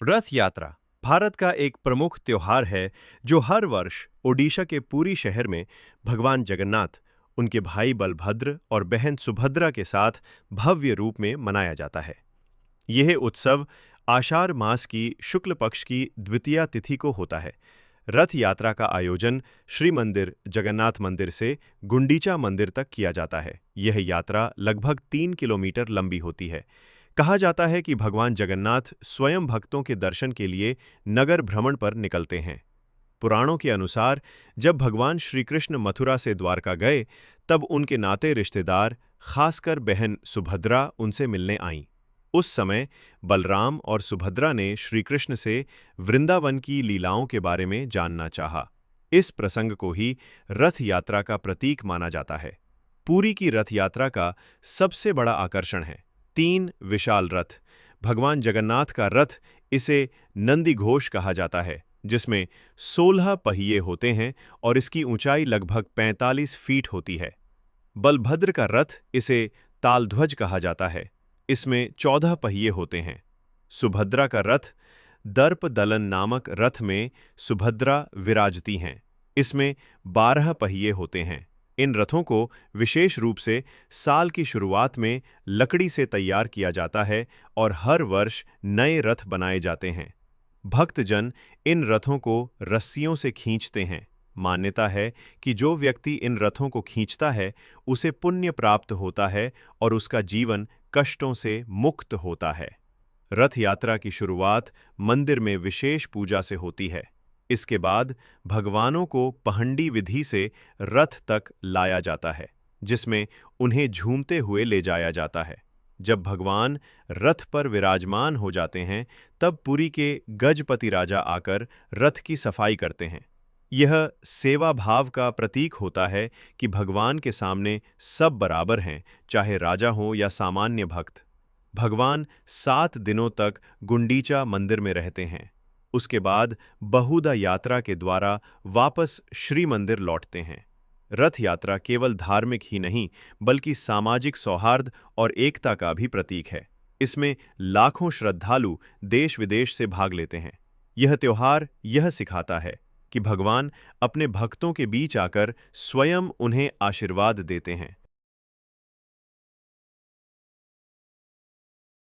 रथ यात्रा भारत का एक प्रमुख त्योहार है जो हर वर्ष ओडिशा के पुरी शहर में भगवान जगन्नाथ, उनके भाई बलभद्र और बहन सुभद्रा के साथ भव्य रूप में मनाया जाता है। यह उत्सव आषाढ़ मास की शुक्ल पक्ष की द्वितीया तिथि को होता है। रथ यात्रा का आयोजन श्री मंदिर जगन्नाथ मंदिर से गुंडीचा मंदिर तक किया जाता है। यह यात्रा लगभग 3 किलोमीटर लंबी होती है। कहा जाता है कि भगवान जगन्नाथ स्वयं भक्तों के दर्शन के लिए नगर भ्रमण पर निकलते हैं। पुराणों के अनुसार जब भगवान श्री कृष्ण मथुरा से द्वारका गए, तब उनके नाते रिश्तेदार, खासकर बहन सुभद्रा, उनसे मिलने आईं। उस समय बलराम और सुभद्रा ने श्री कृष्ण से वृंदावन की लीलाओं के बारे में जानना चाहा। इस प्रसंग को ही रथ यात्रा का प्रतीक माना जाता है। पुरी की रथ यात्रा का सबसे बड़ा आकर्षण है 3 विशाल रथ। भगवान जगन्नाथ का रथ, इसे नंदी घोष कहा जाता है, जिसमें 16 पहिए होते हैं और इसकी ऊंचाई लगभग 45 फीट होती है। बलभद्र का रथ, इसे तालध्वज कहा जाता है, इसमें 14 पहिए होते हैं। सुभद्रा का रथ, दर्प दलन नामक रथ में सुभद्रा विराजती हैं, इसमें 12 पहिए होते हैं। इन रथों को विशेष रूप से साल की शुरुआत में लकड़ी से तैयार किया जाता है और हर वर्ष नए रथ बनाए जाते हैं। भक्तजन इन रथों को रस्सियों से खींचते हैं। मान्यता है कि जो व्यक्ति इन रथों को खींचता है, उसे पुण्य प्राप्त होता है और उसका जीवन कष्टों से मुक्त होता है। रथ यात्रा की शुरुआत मंदिर में विशेष पूजा से होती है। इसके बाद भगवानों को पहंडी विधि से रथ तक लाया जाता है, जिसमें उन्हें झूमते हुए ले जाया जाता है। जब भगवान रथ पर विराजमान हो जाते हैं, तब पुरी के गजपति राजा आकर रथ की सफाई करते हैं। यह सेवा भाव का प्रतीक होता है कि भगवान के सामने सब बराबर हैं, चाहे राजा हो या सामान्य भक्त। भगवान 7 दिनों तक गुंडीचा मंदिर में रहते हैं। उसके बाद बहुधा यात्रा के द्वारा वापस श्री मंदिर लौटते हैं। रथ यात्रा केवल धार्मिक ही नहीं, बल्कि सामाजिक सौहार्द और एकता का भी प्रतीक है। इसमें लाखों श्रद्धालु देश विदेश से भाग लेते हैं। यह त्योहार यह सिखाता है कि भगवान अपने भक्तों के बीच आकर स्वयं उन्हें आशीर्वाद देते हैं।